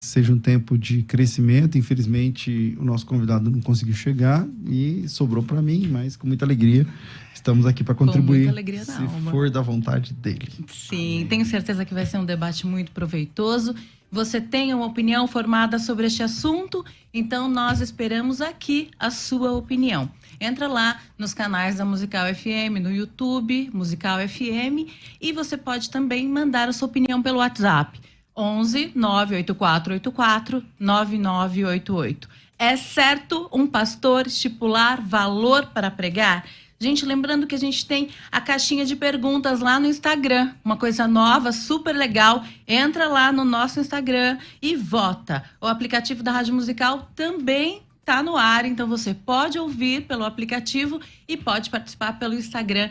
seja um tempo de crescimento. Infelizmente, o nosso convidado não conseguiu chegar e sobrou para mim, mas com muita alegria estamos aqui para contribuir, com muita alegria na alma. Se for da vontade dele. Sim, amém. Tenho certeza que vai ser um debate muito proveitoso. Você tem uma opinião formada sobre este assunto, então nós esperamos aqui a sua opinião. Entra lá nos canais da Musical FM, no YouTube, Musical FM, e você pode também mandar a sua opinião pelo WhatsApp, 11 98484 9988. É certo um pastor estipular valor para pregar? Gente, lembrando que a gente tem a caixinha de perguntas lá no Instagram, uma coisa nova, super legal. Entra lá no nosso Instagram e vota. O aplicativo da Rádio Musical também está no ar, então você pode ouvir pelo aplicativo e pode participar pelo Instagram,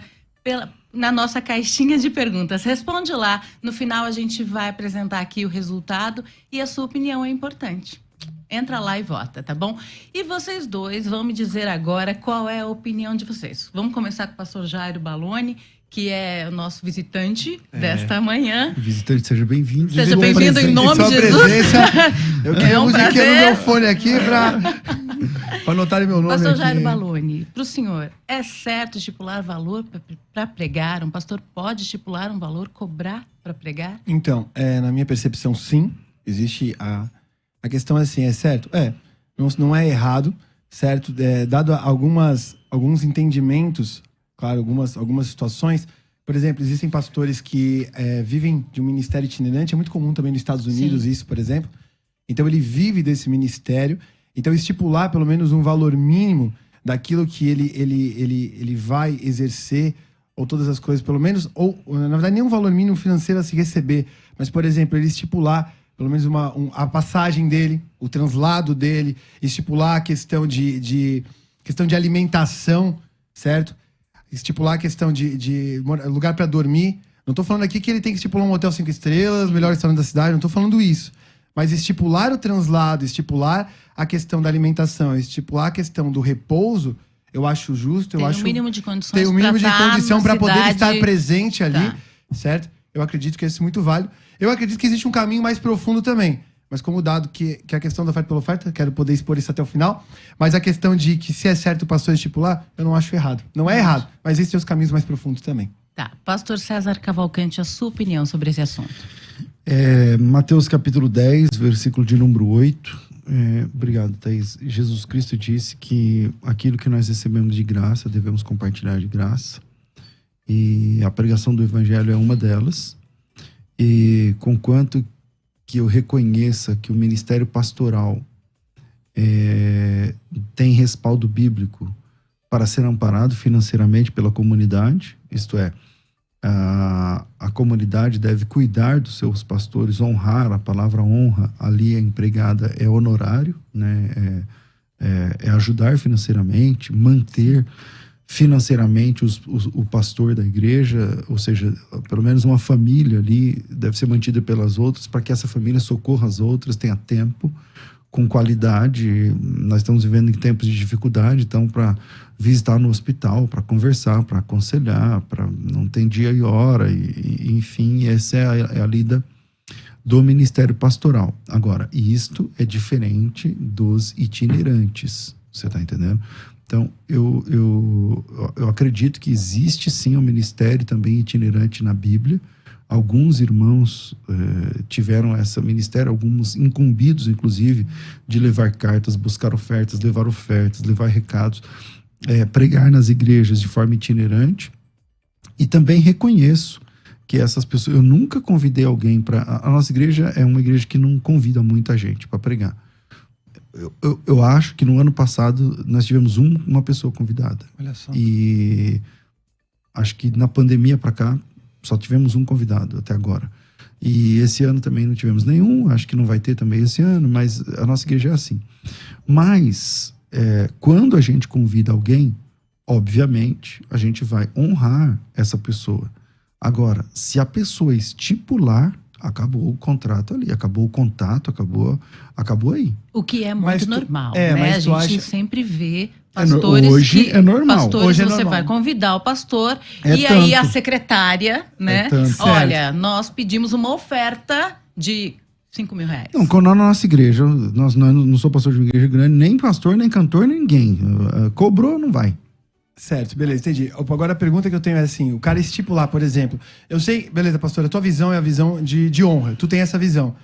na nossa caixinha de perguntas. Responde lá, no final a gente vai apresentar aqui o resultado e a sua opinião é importante. Entra lá e vota, tá bom? E vocês dois vão me dizer agora qual é a opinião de vocês. Vamos começar com o pastor Jairo Baloni, que é o nosso visitante desta manhã. Visitante, seja bem-vindo. Seja bem-vindo em nome de Jesus. Presença. Eu queria musiquinha no meu fone aqui para anotarem meu nome. Pastor aqui. Jairo Baloni, para o senhor, é certo estipular valor para pregar? Um pastor pode estipular um valor, cobrar para pregar? Então, na minha percepção, sim. Existe a questão é assim, é certo? Não é errado, certo? Dado alguns entendimentos, claro, algumas situações. Por exemplo, existem pastores que vivem de um ministério itinerante. É muito comum também nos Estados Unidos isso, por exemplo. Então, ele vive desse ministério. Então, estipular pelo menos um valor mínimo daquilo que ele vai exercer, ou todas as coisas, pelo menos, ou, na verdade, nem um valor mínimo financeiro a se receber. Mas, por exemplo, ele estipular pelo menos a passagem dele, o translado dele, estipular a questão de alimentação, certo? Estipular a questão de lugar para dormir. Não estou falando aqui que ele tem que estipular um hotel 5 estrelas, melhor restaurante da cidade, não estou falando isso. Mas estipular o translado, estipular a questão da alimentação, estipular a questão do repouso, eu acho justo. Tem um mínimo de condições. Tem um mínimo de condição para poder estar presente ali, tá, certo? Eu acredito que isso é muito válido. Eu acredito que existe um caminho mais profundo também. Mas como dado que a questão da oferta pela oferta, quero poder expor isso até o final. Mas a questão de que se é certo o pastor estipular, eu não acho errado. Não é errado, mas existem os caminhos mais profundos também. Tá. Pastor César Cavalcante, a sua opinião sobre esse assunto. Mateus capítulo 10, versículo de número 8. Obrigado, Thaís. Jesus Cristo disse que aquilo que nós recebemos de graça, devemos compartilhar de graça. E a pregação do evangelho é uma delas. E conquanto que eu reconheça que o ministério pastoral tem respaldo bíblico para ser amparado financeiramente pela comunidade, isto é, a comunidade deve cuidar dos seus pastores, honrar, a palavra honra ali é empregada, é honorário, né? É ajudar financeiramente, manter financeiramente o pastor da igreja, ou seja, pelo menos uma família ali deve ser mantida pelas outras, para que essa família socorra as outras, tenha tempo, com qualidade. Nós estamos vivendo em tempos de dificuldade, então para visitar no hospital, para conversar, para aconselhar, para não tem dia e hora, enfim, essa é a lida do ministério pastoral. Agora, isto é diferente dos itinerantes, você está entendendo? Então, eu acredito que existe sim um ministério também itinerante na Bíblia. Alguns irmãos tiveram esse ministério, alguns incumbidos, inclusive, de levar cartas, buscar ofertas, levar recados, pregar nas igrejas de forma itinerante. E também reconheço que essas pessoas... Eu nunca convidei alguém para... A nossa igreja é uma igreja que não convida muita gente para pregar. Eu acho que no ano passado nós tivemos uma pessoa convidada. Olha só. E acho que na pandemia para cá só tivemos um convidado até agora. E esse ano também não tivemos nenhum, acho que não vai ter também esse ano, mas a nossa igreja é assim. Mas quando a gente convida alguém, obviamente a gente vai honrar essa pessoa. Agora, se a pessoa estipular, acabou o contrato ali, acabou o contato, acabou aí. O que é muito normal, né? Mas a gente sempre vê pastores hoje que... é normal. Pastores, hoje você vai convidar o pastor e tanto. aí a secretária, né? Tanto. Olha, nós pedimos uma oferta de R$5.000. Não, quando na nossa igreja, nós não sou pastor de uma igreja grande, nem pastor, nem cantor, ninguém. Cobrou, não vai. Certo, beleza, entendi. Agora a pergunta que eu tenho é assim, o cara estipular, por exemplo, eu sei, beleza, pastor, a tua visão é a visão de honra, tu tem essa visão,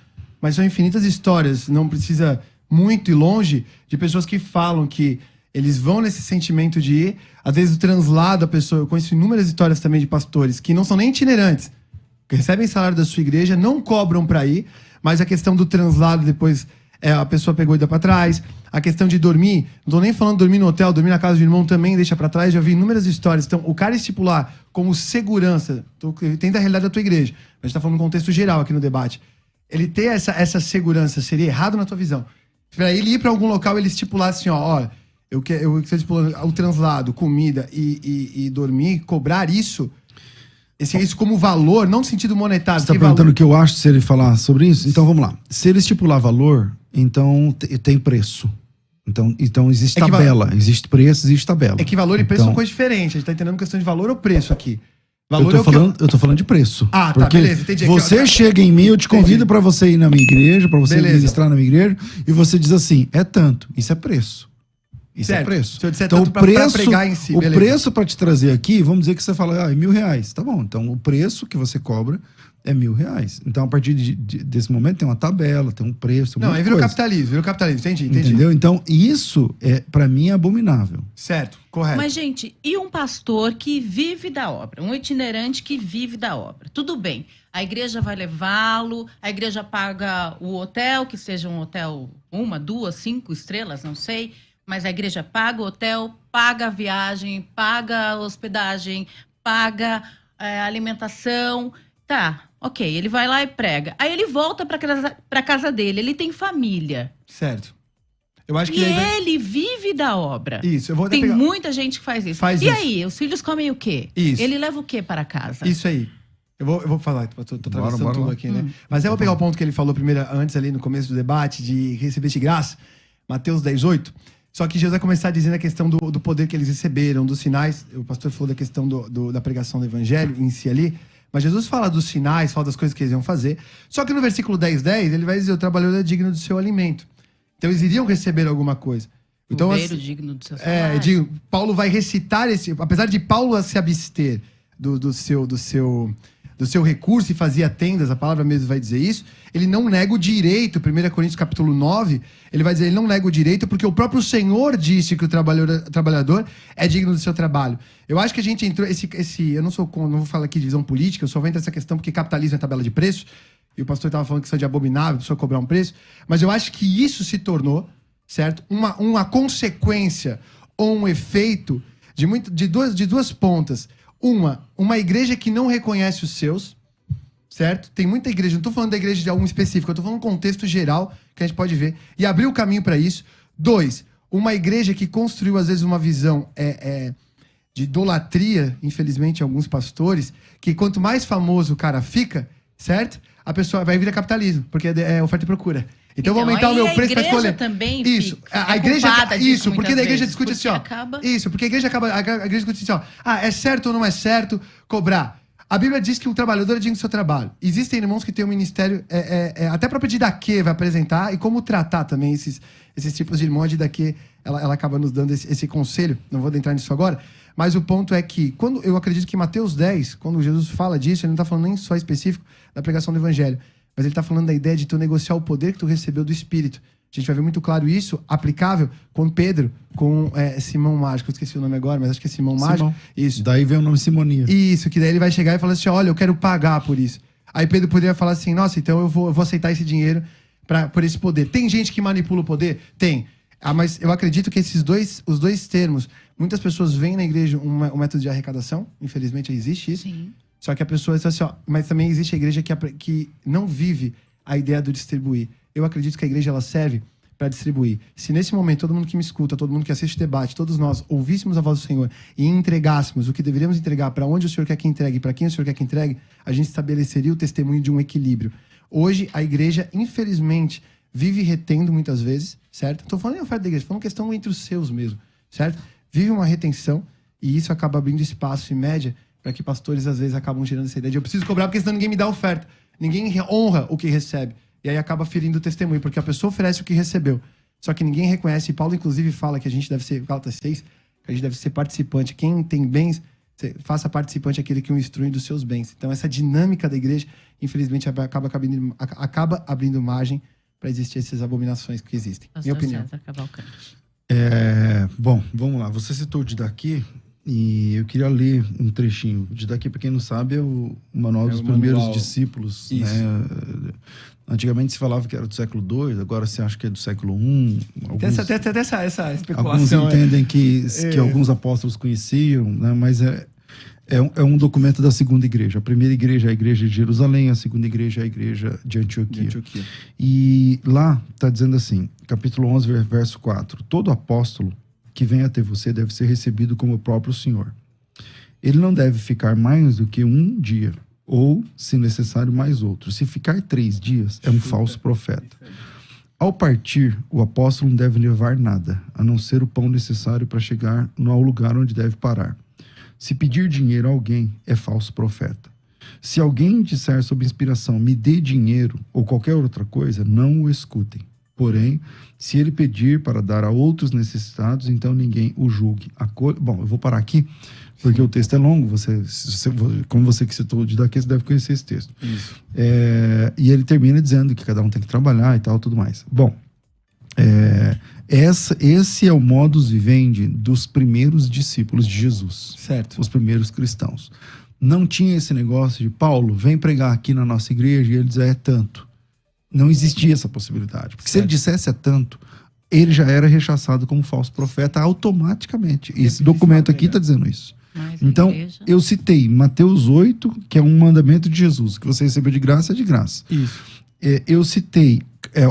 mas são infinitas histórias, não precisa muito ir longe, de pessoas que falam que eles vão nesse sentimento de ir, às vezes o translado, a pessoa, eu conheço inúmeras histórias também de pastores que não são nem itinerantes, que recebem salário da sua igreja, não cobram para ir, mas a questão do translado depois, a pessoa pegou e deu para trás. A questão de dormir, não tô nem falando de dormir no hotel, dormir na casa do irmão também deixa para trás, já vi inúmeras histórias. Então, o cara estipular como segurança, tem da realidade da tua igreja, a gente tá falando no contexto geral aqui no debate, ele ter essa segurança seria errado na tua visão? Para ele ir para algum local, ele estipular assim, ó, eu estipular o translado, comida e dormir, cobrar isso... Isso como valor, não no sentido monetário. Você está perguntando o que eu acho se ele falar sobre isso? Então vamos lá. Se ele estipular valor, então tem preço. Então existe tabela. Existe preço, existe tabela. É que valor e preço são coisas diferentes. A gente está entendendo questão de valor ou preço aqui. Valor eu tô falando de preço. Ah, tá, beleza, entendi. Você chega em mim, eu te convido para você ir na minha igreja, para você ministrar na minha igreja, e você diz assim, é tanto. Isso é preço. Isso certo. É preço. Se eu disser então, tanto pra pregar em si, o preço para te trazer aqui, vamos dizer que você fala, é R$1.000. Tá bom. Então, o preço que você cobra é R$1.000. Então, a partir desse momento, tem uma tabela, tem um preço. Não, aí virou capitalismo, entendi. Entendeu? Então, isso, para mim, é abominável. Certo, correto. Mas, gente, e um pastor que vive da obra? Um itinerante que vive da obra? Tudo bem. A igreja vai levá-lo, a igreja paga o hotel, que seja um hotel 1, 2, 5 estrelas, não sei. Mas a igreja paga o hotel, paga a viagem, paga a hospedagem, paga a alimentação. Tá, ok, ele vai lá e prega. Aí ele volta para casa dele, ele tem família. Certo. Eu acho que ele vive da obra. Isso, eu vou Tem muita gente que faz isso. Aí, os filhos comem o quê? Isso. Ele leva o quê para casa? Isso aí. Eu vou falar, tô atravessando tudo aqui, né? Mas eu vou pegar o ponto que ele falou primeiro, antes ali no começo do debate, de receber de graça, Mateus 10:8. Só que Jesus vai começar dizendo a questão do poder que eles receberam, dos sinais. O pastor falou da questão da pregação do evangelho em si ali. Mas Jesus fala dos sinais, fala das coisas que eles iam fazer. Só que no versículo 10:10, ele vai dizer, o trabalhador é digno do seu alimento. Então eles iriam receber alguma coisa. Então, assim, digno do seu salário. Paulo vai recitar apesar de Paulo se abster do seu recurso e fazia tendas, a palavra mesmo vai dizer isso, ele não nega o direito, 1 Coríntios capítulo 9, ele vai dizer, ele não nega o direito porque o próprio Senhor disse que o trabalhador é digno do seu trabalho. Eu acho que a gente entrou, eu não vou falar aqui de visão política, eu só vou entrar nessa questão porque capitalismo é tabela de preço, e o pastor estava falando que isso é de abominável, a pessoa cobrar um preço, mas eu acho que isso se tornou, certo? Uma consequência ou um efeito de duas pontas. Uma igreja que não reconhece os seus, certo? Tem muita igreja, não estou falando da igreja de algum específico, eu estou falando de um contexto geral que a gente pode ver e abrir o caminho para isso. 2, uma igreja que construiu às vezes uma visão de idolatria, infelizmente, alguns pastores, que quanto mais famoso o cara fica, certo? A pessoa vai virar capitalismo, porque é oferta e procura. Então eu vou aumentar o meu preço para escolher. Também isso. A igreja isso, porque a igreja discute assim, ó. Isso, porque a igreja discute assim, ó. É certo ou não é certo cobrar? A Bíblia diz que o trabalhador é digno do seu trabalho. Existem irmãos que têm um ministério, até para pedir Didaquê vai apresentar, e como tratar também esses tipos de irmãos. A Didaquê, ela acaba nos dando esse conselho, não vou adentrar nisso agora, mas o ponto é que, eu acredito que em Mateus 10, quando Jesus fala disso, ele não está falando nem só específico da pregação do evangelho, mas ele está falando da ideia de tu negociar o poder que tu recebeu do Espírito. A gente vai ver muito claro isso, aplicável com Pedro, com Simão Mágico. Eu esqueci o nome agora, mas acho que é Simão Mágico. Isso. Daí vem o nome Simonia. Isso, que daí ele vai chegar e falar assim, olha, eu quero pagar por isso. Aí Pedro poderia falar assim, nossa, então eu vou aceitar esse dinheiro por esse poder. Tem gente que manipula o poder? Tem. Mas eu acredito que os dois termos, muitas pessoas veem na igreja um método de arrecadação, infelizmente existe isso. Sim. Só que a pessoa diz assim, ó, mas também existe a igreja que não vive a ideia do distribuir. Eu acredito que a igreja ela serve para distribuir. Se nesse momento todo mundo que me escuta, todo mundo que assiste o debate, todos nós ouvíssemos a voz do Senhor e entregássemos o que deveríamos entregar, para onde o Senhor quer que entregue, para quem o Senhor quer que entregue, a gente estabeleceria o testemunho de um equilíbrio. Hoje, a igreja, infelizmente, vive retendo muitas vezes, certo? Não estou falando em oferta da igreja, estou falando questão entre os seus mesmo, certo? Vive uma retenção e isso acaba abrindo espaço em média para que pastores, às vezes, acabam gerando essa ideia de eu preciso cobrar porque senão ninguém me dá oferta. Ninguém honra o que recebe. E aí acaba ferindo o testemunho, porque a pessoa oferece o que recebeu. Só que ninguém reconhece. E Paulo, inclusive, fala que a gente deve ser, Gálatas 6, que a gente deve ser participante. Quem tem bens, faça participante aquele que o instrui dos seus bens. Então, essa dinâmica da igreja, infelizmente, acaba abrindo margem para existir essas abominações que existem. Pastor Minha opinião. César Cavalcante. Bom, vamos lá. Você citou o Didaquê e eu queria ler um trechinho. O Didaquê, para quem não sabe, é o manual dos primeiros discípulos. Né? Antigamente se falava que era do século II, agora se acha que é do século I. Tem essa especulação. Alguns entendem que alguns apóstolos conheciam, né? Mas é um documento da segunda igreja. A primeira igreja é a igreja de Jerusalém, a segunda igreja é a igreja de Antioquia. E lá está dizendo assim, capítulo 11, verso 4. Todo apóstolo que vem até você deve ser recebido como o próprio Senhor. Ele não deve ficar mais do que um dia, ou, se necessário, mais outro. Se ficar 3 dias, é um falso profeta. Ao partir, o apóstolo não deve levar nada, a não ser o pão necessário para chegar ao lugar onde deve parar. Se pedir dinheiro a alguém, é falso profeta. Se alguém disser sob inspiração, me dê dinheiro ou qualquer outra coisa, não o escutem. Porém, se ele pedir para dar a outros necessitados, então ninguém o julgue. Bom, eu vou parar aqui, porque o texto é longo. Como você que citou o Didaquê, você deve conhecer esse texto. Isso. E ele termina dizendo que cada um tem que trabalhar e tal, tudo mais. Bom, esse é o modus vivendi dos primeiros discípulos de Jesus. Certo. Os primeiros cristãos. Não tinha esse negócio de Paulo, vem pregar aqui na nossa igreja, e ele diz, é tanto. Não existia essa possibilidade. Porque se ele dissesse é tanto, ele já era rechaçado como falso profeta automaticamente. Esse documento aqui está dizendo isso. Então, eu citei Mateus 8, que é um mandamento de Jesus, que você recebeu de graça, é de graça. Isso. Eu citei,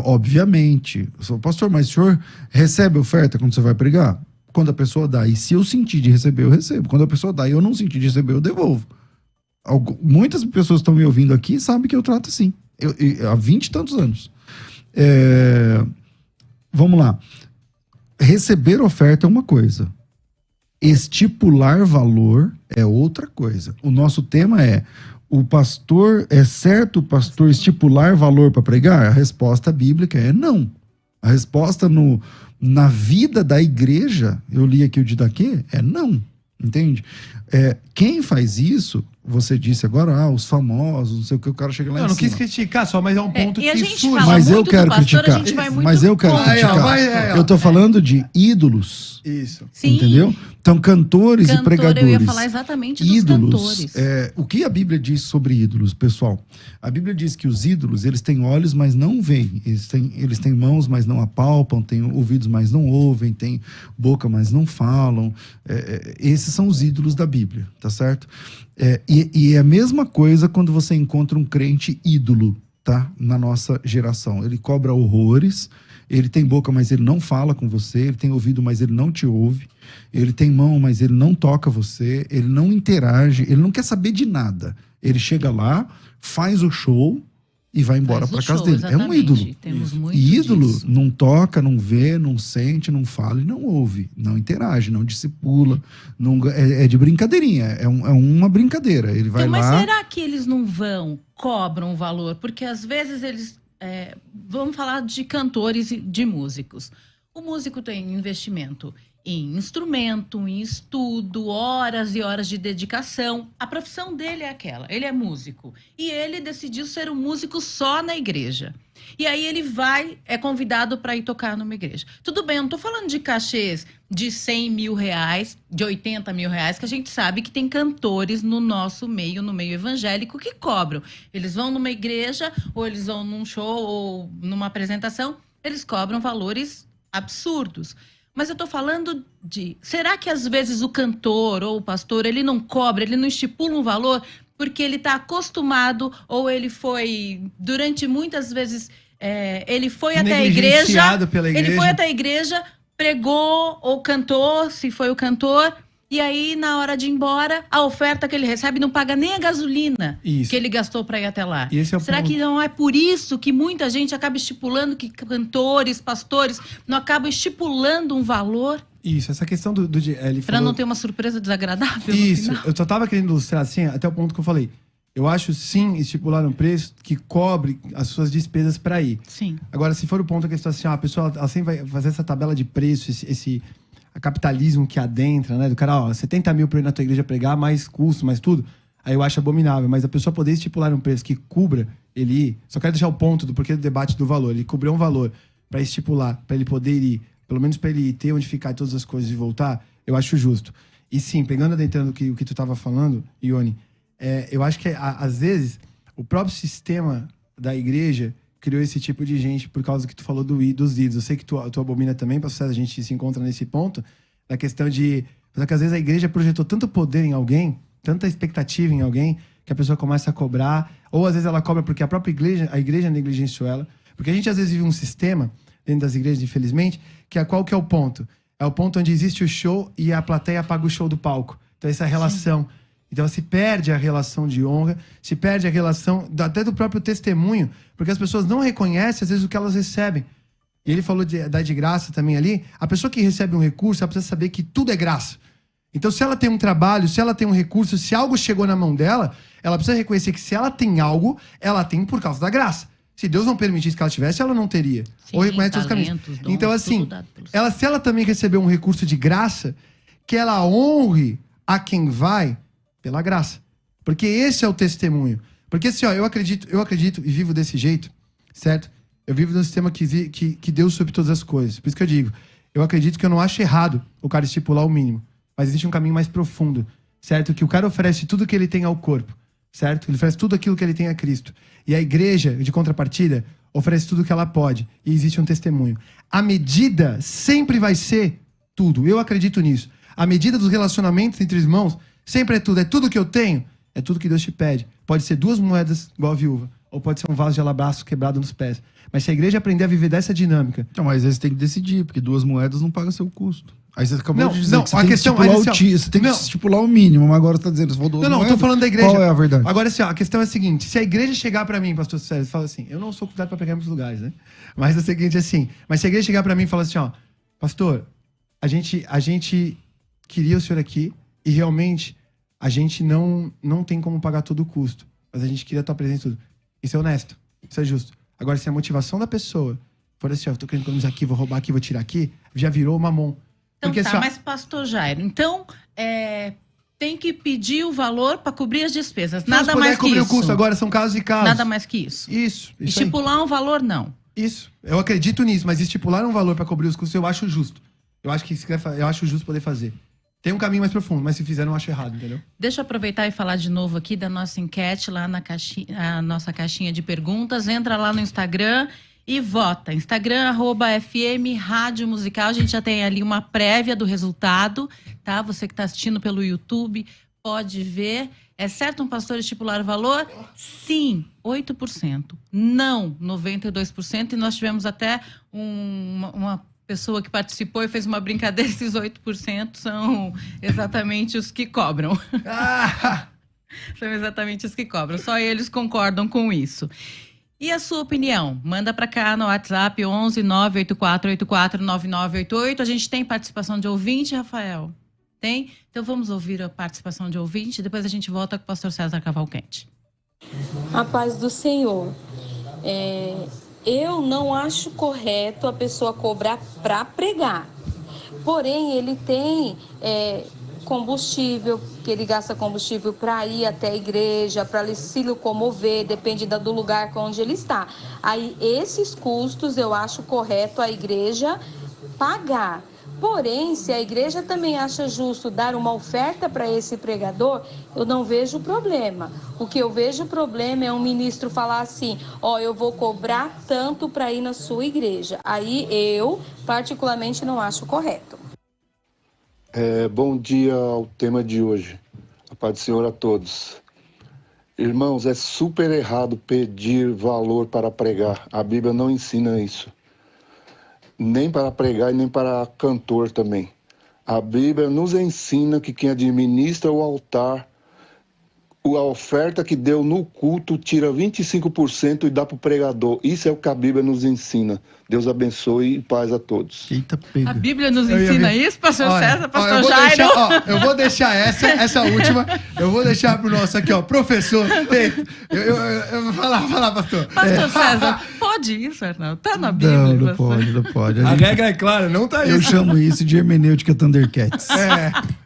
obviamente, eu sou pastor, mas o senhor recebe oferta quando você vai pregar? Quando a pessoa dá. E se eu sentir de receber, eu recebo. Quando a pessoa dá e eu não sentir de receber, eu devolvo. Muitas pessoas que estão me ouvindo aqui sabem que eu trato assim. Há 20 e tantos anos. Vamos lá. Receber oferta é uma coisa. Estipular valor é outra coisa. O nosso tema é: o pastor, é certo o pastor estipular valor para pregar? A resposta bíblica é não. A resposta na vida da igreja, eu li aqui o Didaquê, é não. Entende? Quem faz isso, você disse agora, os famosos, não sei o que, o cara chega lá em cima. Eu não quis criticar, só, mas é um ponto e a que gente surge. fala Mas muito eu quero do pastor, criticar. a gente vai muito Mas eu quero criticar. Eu tô falando de ídolos. Isso. Sim. Entendeu? Então, cantores e pregadores. Eu ia falar exatamente dos ídolos. cantores. O que a Bíblia diz sobre ídolos, pessoal? A Bíblia diz que os ídolos, eles têm olhos, mas não veem. Eles têm mãos, mas não apalpam. Têm ouvidos, mas não ouvem. Têm boca, mas não falam. Esses são os ídolos da Bíblia, tá certo? E é a mesma coisa quando você encontra um crente ídolo, tá? Na nossa geração. Ele cobra horrores. Ele tem boca, mas ele não fala com você. Ele tem ouvido, mas ele não te ouve. Ele tem mão, mas ele não toca você. Ele não interage. Ele não quer saber de nada. Ele chega lá, faz o show e vai embora para casa dele. É um ídolo. E ídolo disso. Não toca, não vê, não sente, não fala e não ouve. Não interage, não discipula. É de brincadeirinha. É uma brincadeira. Ele vai lá... Mas será que eles não cobram valor? Porque às vezes eles... vamos falar de cantores e de músicos. O músico tem investimento em instrumento, em estudo, horas e horas de dedicação. A profissão dele é aquela, ele é músico. E ele decidiu ser um músico só na igreja. E aí ele é convidado para ir tocar numa igreja. Tudo bem, eu não estou falando de cachês de 100 mil reais, de 80 mil reais, que a gente sabe que tem cantores no nosso meio, no meio evangélico, que cobram. Eles vão numa igreja, ou eles vão num show, ou numa apresentação, eles cobram valores absurdos. Mas eu estou falando será que às vezes o cantor ou o pastor, ele não cobra, ele não estipula um valor porque ele está acostumado, ou ele foi, durante muitas vezes, ele foi até a igreja, ele foi até a igreja, pregou ou cantou, se foi o cantor, e aí na hora de ir embora, a oferta que ele recebe não paga nem a gasolina que ele gastou para ir até lá. Será que não é por isso que muita gente acaba estipulando, que cantores, pastores não acabam estipulando um valor? Isso, essa questão para não ter uma surpresa desagradável. Isso, eu só tava querendo ilustrar assim, até o ponto que eu falei. Eu acho, sim, estipular um preço que cobre as suas despesas para ir. Sim. Agora, se for o ponto que assim, a pessoa ela sempre vai fazer essa tabela de preço, esse capitalismo que adentra, né? Do cara, ó, 70 mil para ir na tua igreja pregar, mais custo, mais tudo. Aí eu acho abominável. Mas a pessoa poder estipular um preço que cubra ele ir... Só quero deixar o ponto do porquê do debate do valor. Ele cobriu um valor para estipular, para ele poder ir, pelo menos para ele ter onde ficar todas as coisas e voltar, eu acho justo. E sim, pegando adentrando o que tu estava falando, Ione, eu acho que às vezes o próprio sistema da igreja criou esse tipo de gente por causa que tu falou dos ídolos. Eu sei que tu abomina também, pastor César, a gente se encontra nesse ponto, da questão de... Só que às vezes a igreja projetou tanto poder em alguém, tanta expectativa em alguém, que a pessoa começa a cobrar, ou às vezes ela cobra porque a igreja negligenciou ela. Porque a gente às vezes vive um sistema, dentro das igrejas, infelizmente, qual que é o ponto? É o ponto onde existe o show e a plateia paga o show do palco. Então essa relação... Sim. Então se perde a relação de honra, se perde a relação até do próprio testemunho, porque as pessoas não reconhecem, às vezes, o que elas recebem. E ele falou de dar de graça também ali. A pessoa que recebe um recurso, ela precisa saber que tudo é graça. Então, se ela tem um trabalho, se ela tem um recurso, se algo chegou na mão dela, ela precisa reconhecer que se ela tem algo, ela tem por causa da graça. Se Deus não permitisse que ela tivesse, ela não teria. Sim, ou reconhece os caminhos. Então, assim, se ela também recebeu um recurso de graça, que ela honre a quem vai pela graça. Porque esse é o testemunho. Porque assim, ó, eu acredito e vivo desse jeito, certo? Eu vivo num sistema que Deus sobre todas as coisas. Por isso que eu digo, eu acredito que eu não acho errado o cara estipular o mínimo. Mas existe um caminho mais profundo, certo? Que o cara oferece tudo que ele tem ao corpo, certo? Ele oferece tudo aquilo que ele tem a Cristo. E a igreja, de contrapartida, oferece tudo que ela pode. E existe um testemunho. A medida sempre vai ser tudo. Eu acredito nisso. A medida dos relacionamentos entre irmãos sempre é tudo. É tudo que eu tenho. É tudo que Deus te pede. Pode ser 2 moedas igual a viúva. Ou pode ser um vaso de alabastro quebrado nos pés. Mas se a igreja aprender a viver dessa dinâmica... Então, mas aí você tem que decidir, porque 2 moedas não pagam seu custo. Aí você acabou de dizer que você tem que estipular o mínimo, mas agora você está dizendo, você falou 2 moedas. Não, eu tô falando da igreja. Qual é a verdade? Agora, assim, ó, a questão é a seguinte, se a igreja chegar pra mim, pastor César, fala assim, eu não sou convidado pra pregar em muitos lugares, né? Mas é o seguinte, assim, mas se a igreja chegar pra mim e falar assim, ó, pastor, a gente queria o senhor aqui e realmente a gente não tem como pagar todo o custo, mas a gente queria a tua presença e tudo. Isso é honesto, isso é justo. Agora, se a motivação da pessoa for assim, ó, eu tô querendo economizar aqui, vou roubar aqui, vou tirar aqui, já virou mamon. Então porque, tá, assim, ó, mas pastor Jairo, então tem que pedir o valor para cobrir as despesas, nada mais que cobrir isso. O custo agora são casos e casos. Nada mais que isso. Isso Estipular um valor, não. Isso. Eu acredito nisso, mas estipular um valor para cobrir os custos eu acho justo. Eu acho que eu acho justo poder fazer. Tem um caminho mais profundo, mas se fizer, eu acho errado, entendeu? Deixa eu aproveitar e falar de novo aqui da nossa enquete, lá na a nossa caixinha de perguntas. Entra lá no Instagram e vota. Instagram, @FM Rádio Musical. A gente já tem ali uma prévia do resultado, tá? Você que está assistindo pelo YouTube pode ver. É certo um pastor estipular o valor? Sim, 8%. Não, 92%. E nós tivemos até uma pessoa que participou e fez uma brincadeira. Esses 8% são exatamente os que cobram. São exatamente os que cobram. Só eles concordam com isso. E a sua opinião? Manda para cá no WhatsApp 11 98484 9988. A gente tem participação de ouvinte, Rafael? Tem? Então vamos ouvir a participação de ouvinte. Depois a gente volta com o pastor César Cavalcante. A paz do Senhor. Eu não acho correto a pessoa cobrar para pregar. Porém, ele tem combustível, que ele gasta combustível para ir até a igreja, para se locomover, depende do lugar onde ele está. Aí, esses custos eu acho correto a igreja pagar. Porém, se a igreja também acha justo dar uma oferta para esse pregador, eu não vejo problema. O que eu vejo problema é um ministro falar assim, eu vou cobrar tanto para ir na sua igreja. Aí eu, particularmente, não acho correto. Bom dia ao tema de hoje. A paz do Senhor a todos. Irmãos, é super errado pedir valor para pregar. A Bíblia não ensina isso. Nem para pregar e nem para cantor também. A Bíblia nos ensina que quem administra o altar a oferta que deu no culto tira 25% e dá para o pregador. Isso é o que a Bíblia nos ensina. Deus abençoe e paz a todos. Eita, pega. A Bíblia nos ensina isso, pastor César, pastor Jairo? Eu vou deixar essa última, eu vou deixar pro nosso aqui, ó, professor. Eu vou falar, pastor. Pastor César, pode isso, Arnaldo? Tá na Bíblia. Não pode. A regra é clara, não tá Eu isso. chamo isso de hermenêutica Thundercats.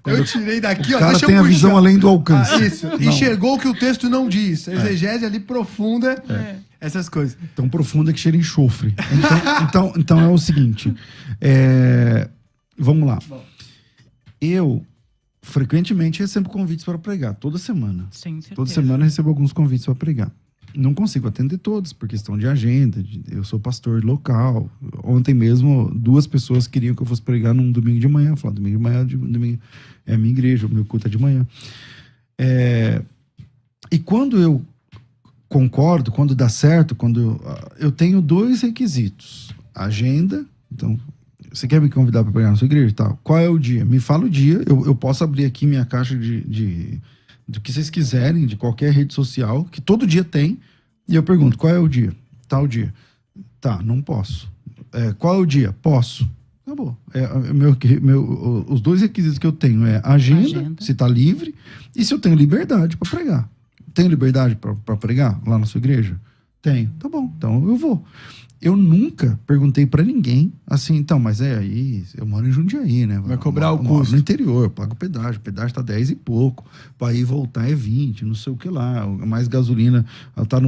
Eu tirei daqui, ó. O cara deixa eu tem a puxar. visão além do alcance. Isso, Não. enxergou o que o texto não diz. A exegese ali profunda, essas coisas. Tão profunda que cheira enxofre. Então é o seguinte. Vamos lá. Eu frequentemente recebo convites para pregar, toda semana. Sim, certeza. Toda semana eu recebo alguns convites para pregar. Não consigo atender todos, por questão de agenda. Eu sou pastor local. Ontem mesmo, 2 pessoas queriam que eu fosse pregar num domingo de manhã. Falar, domingo de manhã domingo, é a minha igreja, o meu culto é de manhã. E quando eu concordo, quando dá certo, quando eu tenho 2 requisitos. Agenda, então, você quer me convidar para pregar na sua igreja e tal? Qual é o dia? Me fala o dia, eu posso abrir aqui minha caixa do que vocês quiserem, de qualquer rede social, que todo dia tem, e eu pergunto, qual é o dia? Tal dia. Tá, não posso. Qual é o dia? Posso. Acabou. Os 2 requisitos que eu tenho é agenda, se tá livre, e se eu tenho liberdade para pregar. Tenho liberdade para pregar lá na sua igreja? Tenho. Tá bom, então eu vou. Eu nunca perguntei para ninguém assim, então, mas aí, eu moro em Jundiaí, né? Vai cobrar o Eu moro custo. no interior, eu pago pedágio. O pedágio tá 10 e pouco. Para ir e voltar é 20, não sei o que lá. Mais gasolina, tá olha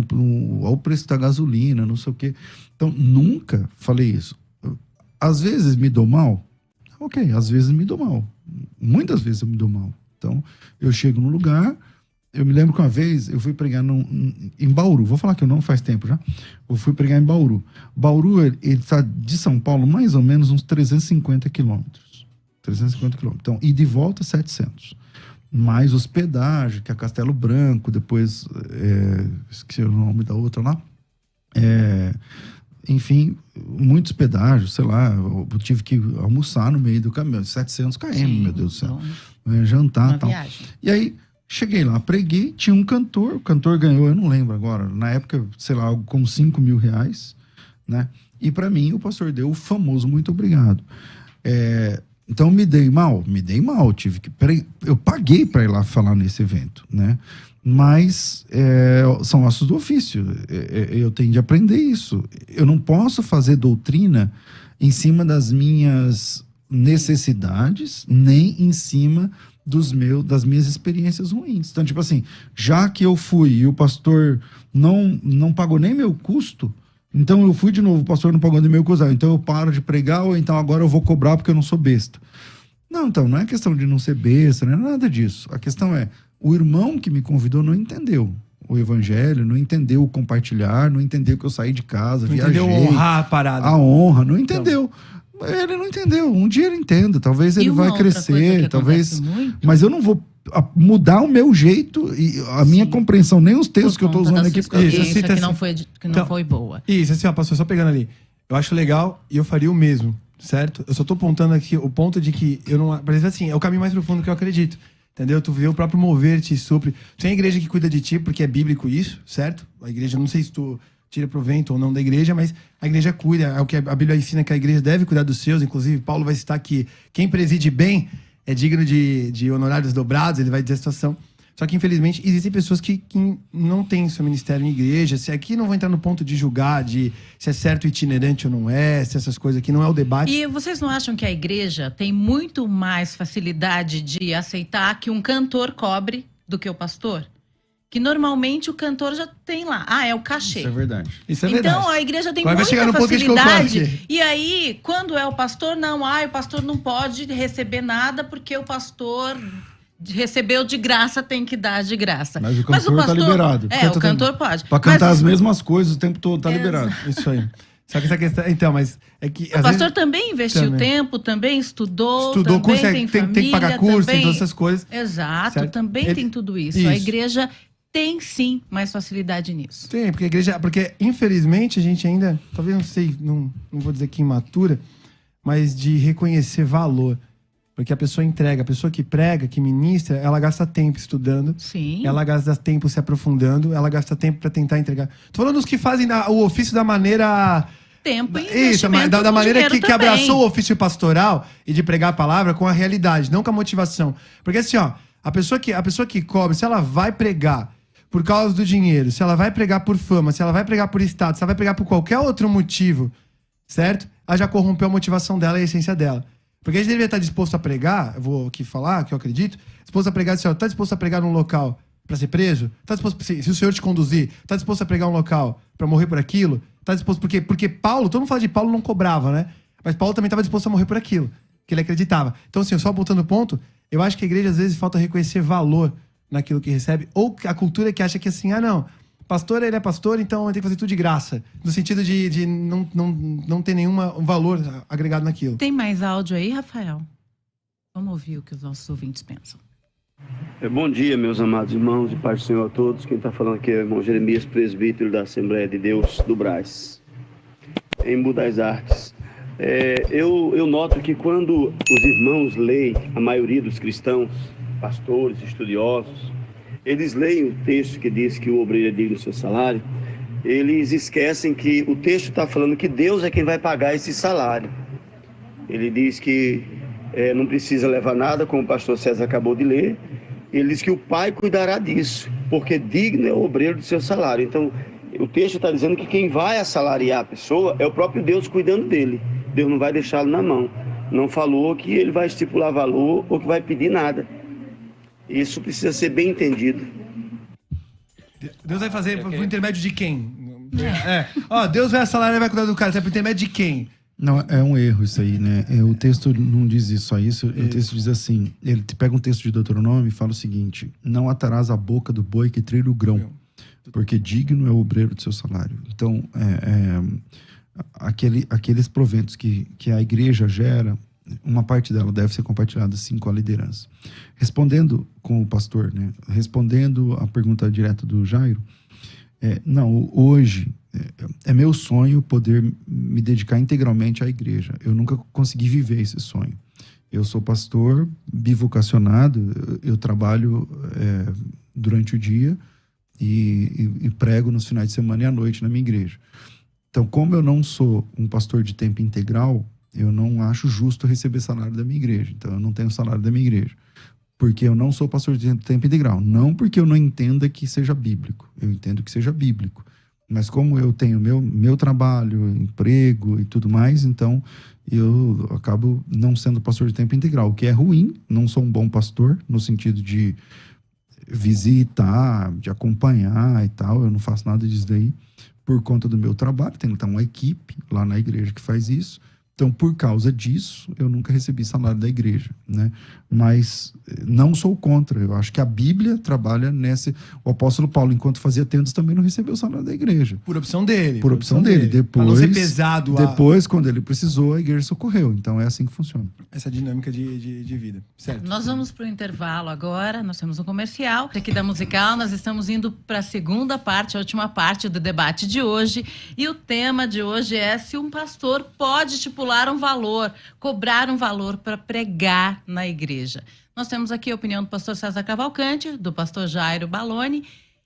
o preço da gasolina, não sei o que. Então, nunca falei isso. Às vezes me dou mal? Ok, às vezes me dou mal. Muitas vezes eu me dou mal. Então, eu chego no lugar. Eu me lembro que uma vez eu fui pregar em Bauru. Vou falar que eu não faz tempo já. Eu fui pregar em Bauru. Bauru, ele está de São Paulo mais ou menos uns 350 quilômetros. 350 quilômetros. Então, ida e volta, 700. Mais hospedagem, que é Castelo Branco, depois, esqueci o nome da outra lá. Enfim, muitos pedágios, sei lá, eu tive que almoçar no meio do caminho, 700 km, Sim, meu Deus do céu. então, Jantar uma e tal. viagem. E aí, cheguei lá, preguei, tinha um cantor, o cantor ganhou, eu não lembro agora, na época, sei lá, algo como R$5.000, né? E para mim, o pastor deu o famoso muito obrigado. Então, me dei mal, tive que... Eu paguei para ir lá falar nesse evento, né? Mas são ossos do ofício, eu tenho de aprender isso. Eu não posso fazer doutrina em cima das minhas necessidades, nem em cima das minhas experiências ruins. Então, tipo assim, já que eu fui e o pastor não pagou nem meu custo, então eu fui de novo, o pastor não pagou nem meu custo, então eu paro de pregar, ou então agora eu vou cobrar porque eu não sou besta. Não, então, não é questão de não ser besta, não é nada disso. A questão é, o irmão que me convidou não entendeu o evangelho, não entendeu o compartilhar, não entendeu que eu saí de casa, Não viajei. entendeu honrar a parada. A honra, não entendeu. Ele não entendeu. Um dia ele entenda, talvez ele vai crescer, talvez. Mas eu não vou mudar o meu jeito e a minha compreensão, nem os textos que eu estou usando aqui. Isso que não foi, Então, foi boa. Isso, assim, ó, pastor, só pegando ali. Eu acho legal e eu faria o mesmo, certo? Eu só tô apontando aqui o ponto de que eu não... Por exemplo, assim, é o caminho mais profundo que eu acredito. Entendeu? Tu vê o próprio mover, te supre. Tem a igreja que cuida de ti, porque é bíblico isso, certo? A igreja, não sei se tu tira provento ou não da igreja, mas a igreja cuida. É o que a Bíblia ensina, que a igreja deve cuidar dos seus. Inclusive, Paulo vai citar que quem preside bem é digno de honorários dobrados, ele vai dizer a situação. Só que, infelizmente, existem pessoas que não têm seu ministério em igreja. Se aqui não vou entrar no ponto de julgar, de se é certo itinerante ou não é, se essas coisas aqui não é o debate. E vocês não acham que a igreja tem muito mais facilidade de aceitar que um cantor cobre do que o pastor? Que normalmente o cantor já tem lá. É o cachê. Isso é verdade. Isso é verdade. Então a igreja tem Agora vai chegar muita no ponto que a gente facilidade. concorda. E aí, quando é o pastor, o pastor não pode receber nada porque o pastor recebeu de graça, tem que dar de graça. Mas o cantor tá liberado. O cantor pode. Para cantar as mesmas coisas o tempo todo, tá liberado. Isso aí. Só que essa questão... Então, mas é que... O pastor também investiu tempo, também estudou também curso, tem família, tem que pagar curso, tem todas essas coisas. Exato, certo? também tem tudo isso. A igreja tem sim mais facilidade nisso. Tem, porque a igreja... Porque, infelizmente, a gente ainda... Talvez, não sei, não vou dizer que imatura, mas de reconhecer valor. Porque a pessoa entrega, a pessoa que prega, que ministra, ela gasta tempo estudando. Sim. Ela gasta tempo se aprofundando, ela gasta tempo para tentar entregar. Tô falando dos que fazem o ofício da maneira... Tempo e Isso, investimento da no maneira dinheiro que também. abraçou o ofício pastoral e de pregar a palavra com a realidade, não com a motivação. Porque assim, ó, a pessoa que cobra, se ela vai pregar por causa do dinheiro, se ela vai pregar por fama, se ela vai pregar por status, se ela vai pregar por qualquer outro motivo, certo? Ela já corrompeu a motivação dela e a essência dela. Porque a gente deveria estar disposto a pregar, eu vou aqui falar, que eu acredito, disposto a pregar, assim, ó, tá disposto a pregar num local para ser preso? Tá disposto, se o Senhor te conduzir, tá disposto a pregar um local para morrer por aquilo? Tá disposto, porque Paulo, todo mundo fala de Paulo não cobrava, né? Mas Paulo também estava disposto a morrer por aquilo, que ele acreditava. Então, assim, só voltando ao ponto, eu acho que a igreja às vezes falta reconhecer valor naquilo que recebe, ou a cultura que acha que assim, não, pastor, ele é pastor, então ele tem que fazer tudo de graça. No sentido de não ter nenhum valor agregado naquilo. Tem mais áudio aí, Rafael? Vamos ouvir o que os nossos ouvintes pensam. Bom dia, meus amados irmãos e paz do Senhor a todos. Quem está falando aqui é o irmão Jeremias, presbítero da Assembleia de Deus do Brás, em Budais Artes. Eu noto que quando os irmãos leem, a maioria dos cristãos, pastores, estudiosos, eles leem o texto que diz que o obreiro é digno do seu salário, eles esquecem que o texto está falando que Deus é quem vai pagar esse salário. Ele diz que não precisa levar nada, como o pastor César acabou de ler. Ele diz que o Pai cuidará disso, porque digno é o obreiro do seu salário. Então, o texto está dizendo que quem vai assalariar a pessoa é o próprio Deus cuidando dele. Deus não vai deixá-lo na mão. Não falou que ele vai estipular valor ou que vai pedir nada. Isso precisa ser bem entendido. Deus vai fazer por intermédio de quem? Deus vai assalariar e vai cuidar do cara. Você é por intermédio de quem? Não, é um erro isso aí, né? O texto não diz isso, só isso. O texto diz assim, ele te pega um texto de Deuteronômio e fala o seguinte: não atarás a boca do boi que trilha o grão, porque digno é o obreiro do seu salário. Então, aqueles proventos que a igreja gera, uma parte dela deve ser compartilhada, sim, com a liderança. Respondendo com o pastor, né? Respondendo a pergunta direta do Jairo, hoje é meu sonho poder me dedicar integralmente à igreja. Eu nunca consegui viver esse sonho. Eu sou pastor bivocacionado, eu trabalho durante o dia e prego nos finais de semana e à noite na minha igreja. Então, como eu não sou um pastor de tempo integral, eu não acho justo receber salário da minha igreja. Então, eu não tenho salário da minha igreja. Porque eu não sou pastor de tempo integral. Não porque eu não entenda que seja bíblico. Eu entendo que seja bíblico. Mas como eu tenho meu trabalho, emprego e tudo mais, então eu acabo não sendo pastor de tempo integral. O que é ruim, não sou um bom pastor, no sentido de visitar, de acompanhar e tal. Eu não faço nada disso daí por conta do meu trabalho. Tem uma equipe lá na igreja que faz isso. Então, por causa disso, eu nunca recebi salário da igreja, né? Mas não sou contra. Eu acho que a Bíblia trabalha nesse... O apóstolo Paulo, enquanto fazia tendas, também não recebeu salário da igreja. Por opção dele. Por opção dele. Depois, pra não ser pesado. Depois, quando ele precisou, a igreja socorreu. Então, é assim que funciona. Essa dinâmica de vida, certo? Nós vamos para o intervalo agora. Nós temos um comercial aqui da Musical. Nós estamos indo para a segunda parte, a última parte do debate de hoje. E o tema de hoje é se um pastor pode estipular um valor, cobrar um valor para pregar na igreja. Nós temos aqui a opinião do pastor César Cavalcante, do pastor Jairo Baloni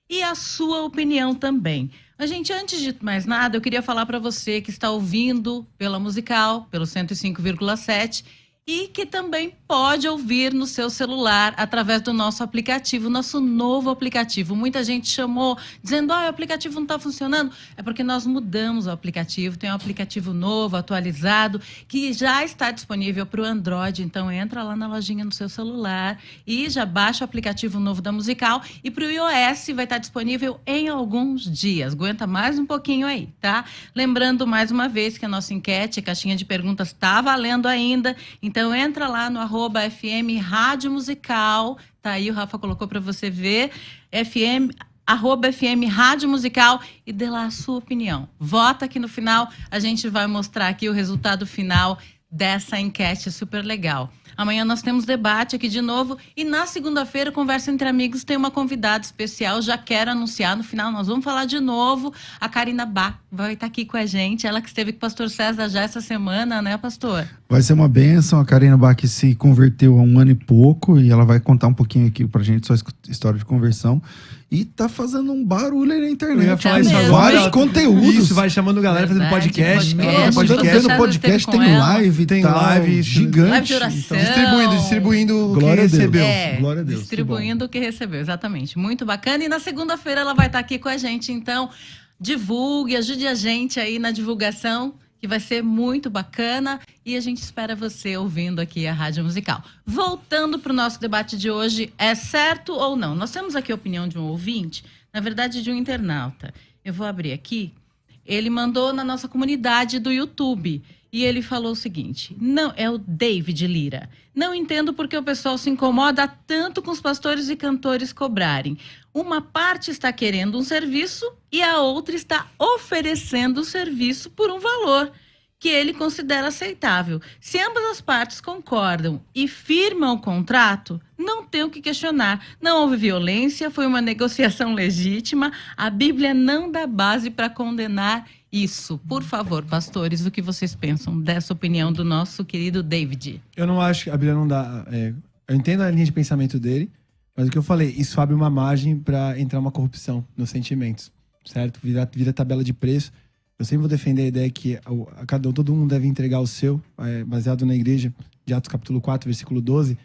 e a sua opinião também. Mas, gente, antes de mais nada, eu queria falar para você que está ouvindo pela Musical, pelo 105,7 e que também pode ouvir no seu celular através do nosso aplicativo, nosso novo aplicativo. Muita gente chamou dizendo, o aplicativo não está funcionando. É porque nós mudamos o aplicativo, tem um aplicativo novo, atualizado, que já está disponível para o Android. Então entra lá na lojinha no seu celular e já baixa o aplicativo novo da Musical. E para o iOS vai estar disponível em alguns dias. Aguenta mais um pouquinho aí, tá? Lembrando mais uma vez que a nossa enquete, a caixinha de perguntas está valendo ainda. Então entra lá no @FM Rádio Musical, tá aí, o Rafa colocou para você ver, @FM Rádio Musical e dê lá a sua opinião. Vota aqui no final, a gente vai mostrar aqui o resultado final dessa enquete super legal. Amanhã nós temos debate aqui de novo. E na segunda-feira, Conversa Entre Amigos tem uma convidada especial. Já quero anunciar, no final nós vamos falar de novo. A Karina Bach vai estar aqui com a gente. Ela que esteve com o pastor César já essa semana, né, pastor? Vai ser uma bênção. A Karina Bach se converteu há 1 ano e pouco. E ela vai contar um pouquinho aqui pra gente, só história de conversão. E tá fazendo um barulho aí na internet. Eu ia falar isso agora. Vários conteúdos. Isso, vai chamando galera, fazendo podcast. Fazendo podcast, tem live, tem tal, live gigante. Live de oração. Distribuindo o que Glória a Deus. recebeu. Glória a Deus. Distribuindo o que recebeu, exatamente. Muito bacana. E na segunda-feira ela vai estar aqui com a gente. Então, divulgue, ajude a gente aí na divulgação, que vai ser muito bacana, e a gente espera você ouvindo aqui a Rádio Musical. Voltando para o nosso debate de hoje, é certo ou não? Nós temos aqui a opinião de um ouvinte, na verdade de um internauta. Eu vou abrir aqui. Ele mandou na nossa comunidade do YouTube, e ele falou o seguinte: não, é o David Lira. Não entendo porque o pessoal se incomoda tanto com os pastores e cantores cobrarem. Uma parte está querendo um serviço e a outra está oferecendo o serviço por um valor que ele considera aceitável. Se ambas as partes concordam e firmam o contrato, não tem o que questionar. Não houve violência, foi uma negociação legítima. A Bíblia não dá base para condenar isso. Por favor, pastores, o que vocês pensam dessa opinião do nosso querido David? Eu não acho que a Bíblia não dá... eu entendo a linha de pensamento dele, mas o que eu falei, isso abre uma margem para entrar uma corrupção nos sentimentos, certo? Vira tabela de preço. Eu sempre vou defender a ideia que todo mundo deve entregar o seu, baseado na igreja, de Atos capítulo 4, versículo 12.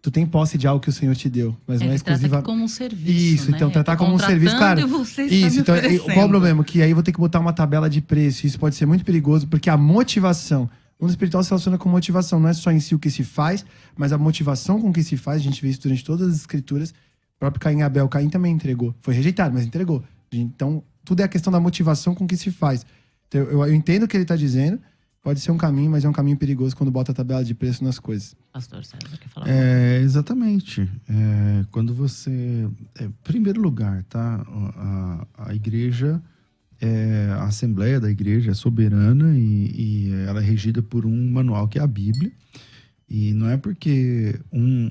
Tu tem posse de algo que o Senhor te deu, mas não é exclusiva. Como um serviço, isso, né? Então tratar como um serviço, claro. Isso, então qual o problema? Que aí eu vou ter que botar uma tabela de preço. Isso pode ser muito perigoso, porque a motivação, o mundo espiritual se relaciona com motivação, não é só em si o que se faz, mas a motivação com que se faz. A gente vê isso durante todas as escrituras. O próprio Caim e Abel, Caim também entregou, foi rejeitado, mas entregou. Então tudo é a questão da motivação com que se faz. Então, eu entendo o que ele está dizendo. Pode ser um caminho, mas é um caminho perigoso quando bota a tabela de preço nas coisas. Pastor César, quer falar? Exatamente. Quando você... primeiro lugar, tá? A igreja, a Assembleia da Igreja é soberana e ela é regida por um manual que é a Bíblia. E não é porque um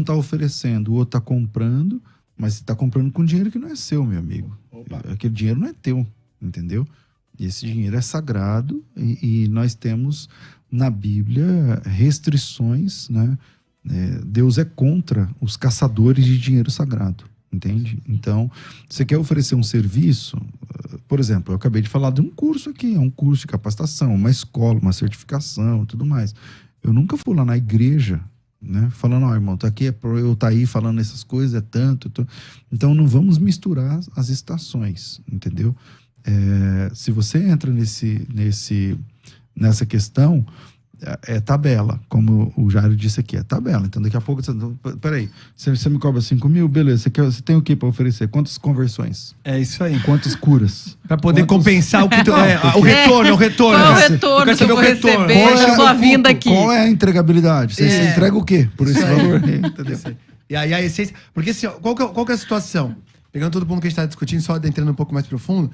tá oferecendo, o outro tá comprando, mas você tá comprando com dinheiro que não é seu, meu amigo. Opa. Aquele dinheiro não é teu, entendeu? E esse dinheiro é sagrado e nós temos na Bíblia restrições, né? Deus é contra os caçadores de dinheiro sagrado, entende? Então, você quer oferecer um serviço, por exemplo, eu acabei de falar de um curso aqui, é um curso de capacitação, uma escola, uma certificação e tudo mais. Eu nunca fui lá na igreja, né? Falando, irmão, tá aqui, eu tá aí falando essas coisas, é tanto. Então, não vamos misturar as estações, entendeu? Se você entra nessa questão, é tabela, como o Jairo disse aqui, é tabela. Então daqui a pouco, peraí, você me cobra 5 mil, beleza, você tem o que para oferecer? Quantas conversões? É isso aí. Quantas curas? Para poder compensar o que o retorno. Qual é o retorno que eu vou receber da sua vinda aqui? Qual é a entregabilidade? Você entrega o quê por esse valor? Entendeu? E aí a essência... Porque assim, qual que é a situação? Pegando todo mundo que a gente está discutindo, só entrando um pouco mais profundo,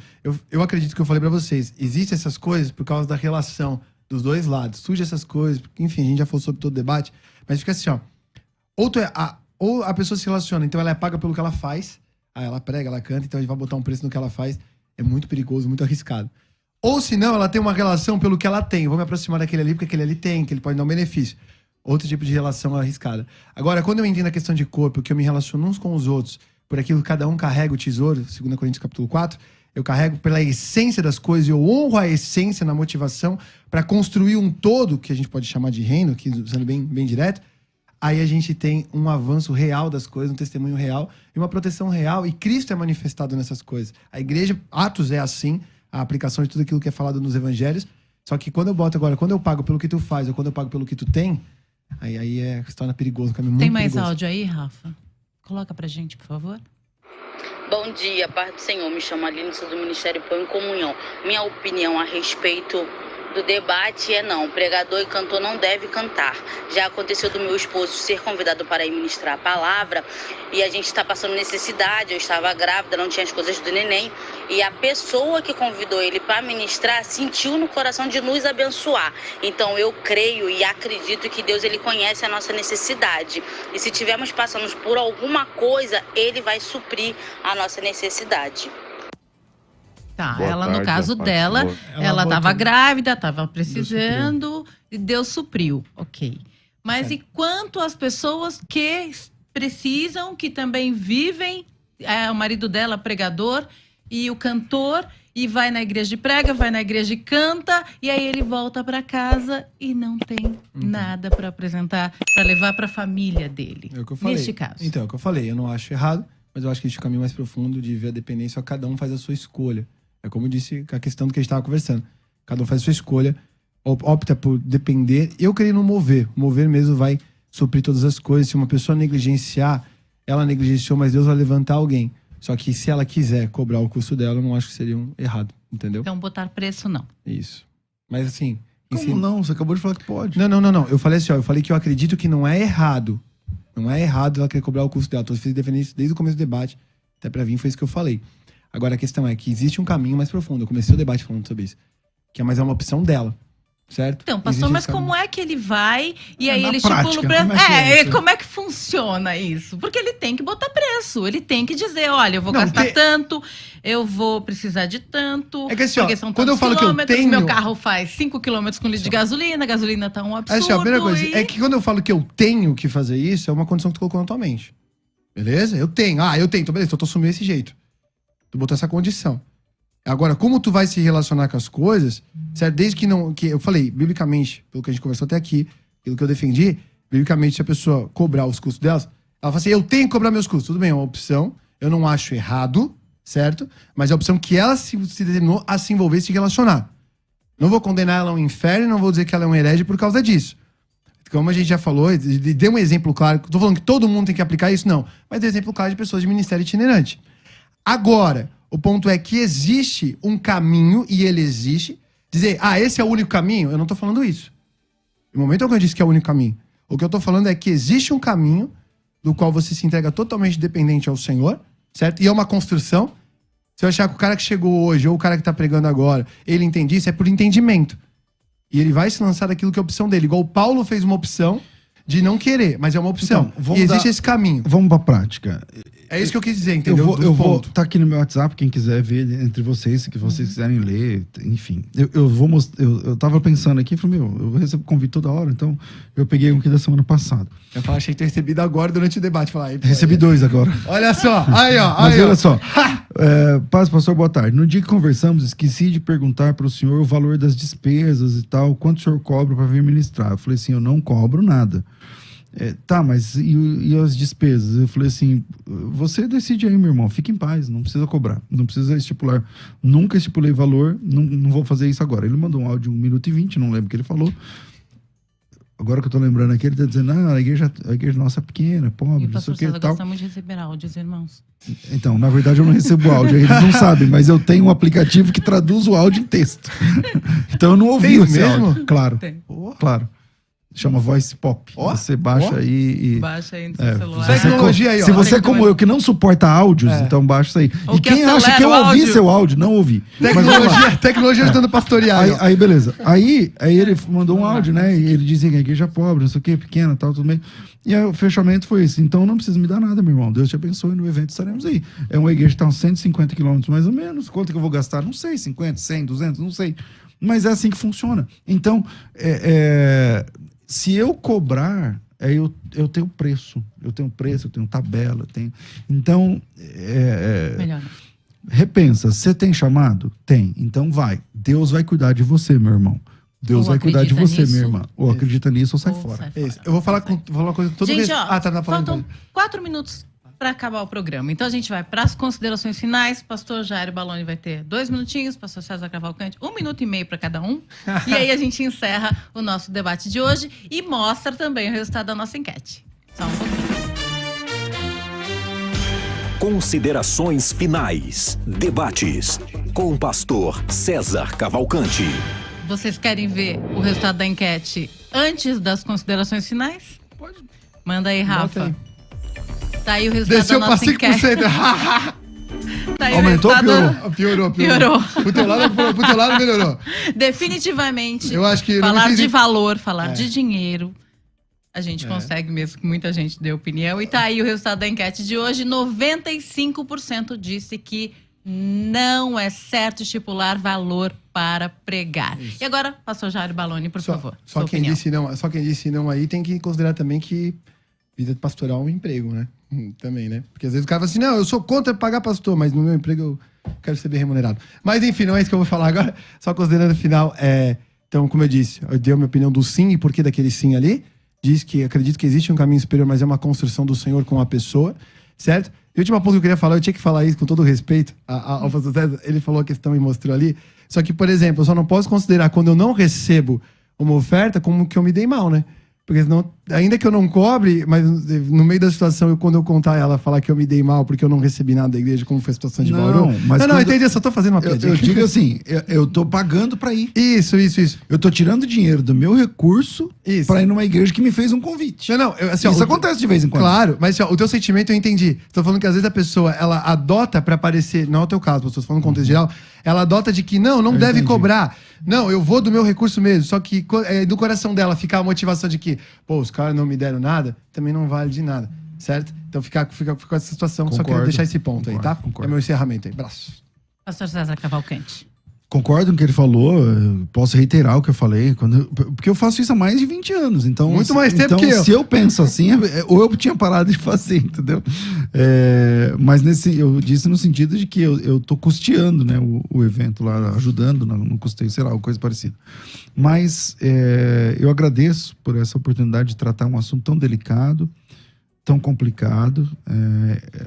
eu acredito que eu falei para vocês, existem essas coisas por causa da relação dos dois lados. Surge essas coisas, porque, enfim, a gente já falou sobre todo o debate, mas fica assim, ó. Ou a pessoa se relaciona, então ela é paga pelo que ela faz, aí ela prega, ela canta, então a gente vai botar um preço no que ela faz, é muito perigoso, muito arriscado. Ou se não, ela tem uma relação pelo que ela tem, eu vou me aproximar daquele ali, porque aquele ali tem, que ele pode dar um benefício. Outro tipo de relação arriscada. Agora, quando eu entendo a questão de corpo, que eu me relaciono uns com os outros, por aquilo que cada um carrega o tesouro, 2 Coríntios capítulo 4, eu carrego pela essência das coisas, eu honro a essência na motivação para construir um todo, que a gente pode chamar de reino, aqui sendo bem direto, aí a gente tem um avanço real das coisas, um testemunho real e uma proteção real, e Cristo é manifestado nessas coisas. A igreja, Atos é assim, a aplicação de tudo aquilo que é falado nos evangelhos, só que quando eu pago pelo que tu faz, ou quando eu pago pelo que tu tem, aí se torna perigoso, um caminho muito perigoso. Tem mais áudio aí, Rafa? Coloca pra gente, por favor. Bom dia, paz do Senhor. Me chamo Aline, sou do Ministério Pão em Comunhão. Minha opinião a respeito do debate é não. Pregador e cantor não deve cantar. Já aconteceu do meu esposo ser convidado para ir ministrar a palavra e a gente está passando necessidade. Eu estava grávida, não tinha as coisas do neném E a pessoa que convidou ele para ministrar sentiu no coração de nos abençoar. Então eu creio e acredito que Deus, ele conhece a nossa necessidade. E se tivermos passando por alguma coisa, ele vai suprir a nossa necessidade. Tá, Boa ela, tarde, no caso Paz, dela, boa. ela botou- estava grávida, estava precisando, e Deus supriu, ok. Mas Certo. e quanto às pessoas que precisam, que também vivem, o marido dela, pregador, e o cantor, e vai na igreja e prega, vai na igreja e canta, e aí ele volta para casa e não tem nada para apresentar, para levar para a família dele. É o que eu falei. Neste caso. Então, é o que eu falei. Eu não acho errado, mas eu acho que existe um caminho mais profundo de ver a dependência. Cada um faz a sua escolha. É como eu disse, a questão do que a gente estava conversando. Cada um faz a sua escolha, opta por depender. Eu queria não mover. O mover mesmo vai suprir todas as coisas. Se uma pessoa negligenciar, ela negligenciou, mas Deus vai levantar alguém. Só que se ela quiser cobrar o custo dela, eu não acho que seria errado, entendeu? Então, botar preço, não. Isso. Mas assim... Como não? Você acabou de falar que pode. Não. Eu falei assim, ó. Eu falei que eu acredito que não é errado. Não é errado ela querer cobrar o custo dela. Tô defendendo isso desde o começo do debate. Até pra vir foi isso que eu falei. Agora a questão é que existe um caminho mais profundo. Eu comecei o debate falando sobre isso. Que é mais uma opção dela. Certo? Então, pastor, Existe mas esse como caminho. é que ele vai e aí na ele prática, estipula o preço? como é que é isso? Como é que funciona isso? Porque ele tem que botar preço, ele tem que dizer, olha, eu vou Não, gastar tanto, eu vou precisar de tanto, É que assim, ó, porque são quando eu tantos falo que eu quilômetros, tenho- meu carro faz 5 quilômetros com litro de gasolina, a gasolina tá um absurdo. Assim, ó, a primeira coisa, e... é que quando eu falo que eu tenho que fazer isso, é uma condição que tu colocou na tua mente. Beleza? Eu tenho. Eu tenho. Então, beleza, então eu tô assumindo esse jeito. Tu botou essa condição. Agora, como tu vai se relacionar com as coisas, certo? Desde que não... que eu falei, biblicamente, pelo que a gente conversou até aqui, pelo que eu defendi, biblicamente, se a pessoa cobrar os custos delas, ela fala assim, eu tenho que cobrar meus custos. Tudo bem, é uma opção. Eu não acho errado, certo? Mas é a opção que ela se determinou a se envolver e se relacionar. Não vou condenar ela ao inferno, não vou dizer que ela é um herege por causa disso. Como a gente já falou, deu um exemplo claro. Tô falando que todo mundo tem que aplicar isso, não. Mas deu exemplo claro de pessoas de ministério itinerante. Agora, o ponto é que existe um caminho, e ele existe. Dizer, esse é o único caminho? Eu não tô falando isso. No momento que eu disse que é o único caminho. O que eu tô falando é que existe um caminho do qual você se entrega totalmente dependente ao Senhor, certo? E é uma construção. Se eu achar que o cara que chegou hoje, ou o cara que tá pregando agora, ele entende isso, é por entendimento. E ele vai se lançar daquilo que é a opção dele. Igual o Paulo fez uma opção de não querer, mas é uma opção. Então, e existe esse caminho. Vamos pra prática. É isso que eu quis dizer, entendeu? Eu vou tá aqui no meu WhatsApp, quem quiser ver entre vocês, se vocês quiserem ler, enfim. Eu vou mostrar. Eu tava pensando aqui, falei, eu recebo convite toda hora, então eu peguei um aqui da semana passada. Eu falei, achei que ter recebido agora durante o debate. Falar, Recebi 2 agora. Olha só, aí ó. Mas Aí, olha ó. só. Paz, pastor, boa tarde. No dia que conversamos, esqueci de perguntar para o senhor o valor das despesas e tal, quanto o senhor cobra para vir ministrar. Eu falei assim, eu não cobro nada. Tá, mas e as despesas? Eu falei assim, você decide aí, meu irmão, fique em paz, não precisa cobrar, não precisa estipular. Nunca estipulei valor, não vou fazer isso agora. Ele mandou um áudio de 1 minuto e 20, não lembro o que ele falou. Agora que eu tô lembrando aqui, ele tá dizendo, a igreja nossa é pequena, pobre, E o não sei pastor o que e César tal. gosta muito de receber áudios, irmãos. Então, na verdade, eu não recebo áudio, eles não sabem, mas eu tenho um aplicativo que traduz o áudio em texto. Então eu não ouvi Tem esse mesmo? áudio. Claro, Tem. claro. Chama Voice Pop. Ó, Você baixa ó. aí e... Baixa aí no seu celular. você- Tecnologia aí, ó. Se você, Tem como também. eu, que não suporta áudios, então baixa isso aí. Ou E que quem acha acelera que eu o ouvi áudio. seu áudio, não ouvi. Mas vamos lá. Tecnologia ajudando a pastorear. Aí, ó. aí, beleza. Aí ele mandou um Vamos lá, áudio, né? E ele dizia que a igreja é pobre, não sei o que, pequena, tal, tudo bem. E aí o fechamento foi esse. Então não precisa me dar nada, meu irmão. Deus te abençoe, no evento estaremos aí. É uma igreja que está uns 150 quilômetros mais ou menos. Quanto que eu vou gastar? Não sei, 50, 100, 200, não sei. Mas é assim que funciona. Então, se eu cobrar, eu tenho preço. Eu tenho preço, eu tenho tabela, eu tenho... Então, Melhor. repensa, você tem chamado? Tem. Então vai. Deus vai cuidar de você, meu irmão. Deus Ou vai cuidar de acredita você, nisso, minha irmã. Ou acredita nisso ou sai Ou fora. sai fora. Isso. Eu vou falar uma coisa com todo Gente, ó, tá na faltam 4 minutos para acabar o programa. Então a gente vai para as considerações finais. Pastor Jairo Baloni vai ter 2 minutinhos, pastor César Cavalcante 1 minuto e meio para cada um. E aí a gente encerra o nosso debate de hoje e mostra também o resultado da nossa enquete. Só um pouquinho. Considerações finais. Debates com o pastor César Cavalcante. Vocês querem ver o resultado da enquete antes das considerações finais? Pode. Manda aí, Rafa. Bota aí. Tá aí o resultado Desceu da pra nossa enquete. 5%. Tá aí Aumentou ou Piorou. Piorou. Pro teu lado melhorou. Definitivamente, Eu acho que falar de valor, falar de dinheiro, a gente consegue mesmo, que muita gente deu opinião. E tá aí o resultado da enquete de hoje. 95% disse que não é certo estipular valor para pregar. Isso. E agora, pastor Jairo Baloni, por favor. Só quem disse não aí tem que considerar também que vida pastoral é um emprego, né? Também, né? Porque às vezes o cara fala assim, não, eu sou contra pagar pastor, mas no meu emprego eu quero ser bem remunerado. Mas enfim, não é isso que eu vou falar agora. Só considerando o final, então, como eu disse, eu dei a minha opinião do sim e por que daquele sim ali. Diz que acredito que existe um caminho superior, mas é uma construção do Senhor com a pessoa, certo? E a última ponto que eu queria falar, eu tinha que falar isso com todo respeito ao pastor César, ele falou a questão e mostrou ali. Só que, por exemplo, eu só não posso considerar quando eu não recebo uma oferta como que eu me dei mal, né? Porque senão, ainda que eu não cobre, mas no meio da situação, quando eu contar ela falar que eu me dei mal porque eu não recebi nada da igreja, como foi a situação de Bauru. Não, entendi, eu só tô fazendo uma piadinha. Eu digo assim, eu tô pagando pra ir. Isso. Eu tô tirando dinheiro do meu recurso pra ir numa igreja que me fez um convite. Isso acontece de vez em quando. Claro, mas assim, o teu sentimento eu entendi. Tô falando que às vezes a pessoa, ela adota pra aparecer, não é o teu caso, estou falando no contexto geral, ela adota de que não deve cobrar. Não, eu vou do meu recurso mesmo. Só que do coração dela ficar a motivação de que, pô, os caras não me deram nada, também não vale de nada, certo? Então fica com essa situação, só quero deixar esse ponto aí, tá? É meu encerramento aí. Abraço. Pastor César Cavalcante. Concordo com o que ele falou, posso reiterar o que eu falei, porque eu faço isso há mais de 20 anos, então... Muito mais tempo que eu. Se eu penso assim, ou eu tinha parado de fazer, entendeu? Mas eu disse no sentido de que eu tô custeando, né, o evento lá, ajudando no custeio, sei lá, coisa parecida. Mas eu agradeço por essa oportunidade de tratar um assunto tão delicado, tão complicado.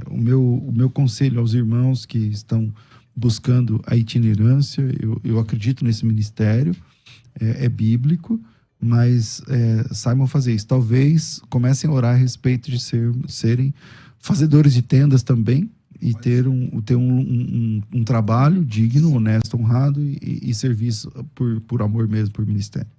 O meu conselho aos irmãos que estão buscando a itinerância, eu acredito nesse ministério, é bíblico, mas saibam fazer isso. Talvez comecem a orar a respeito de serem fazedores de tendas também e ter um trabalho digno, honesto, honrado e serviço por amor mesmo, por ministério.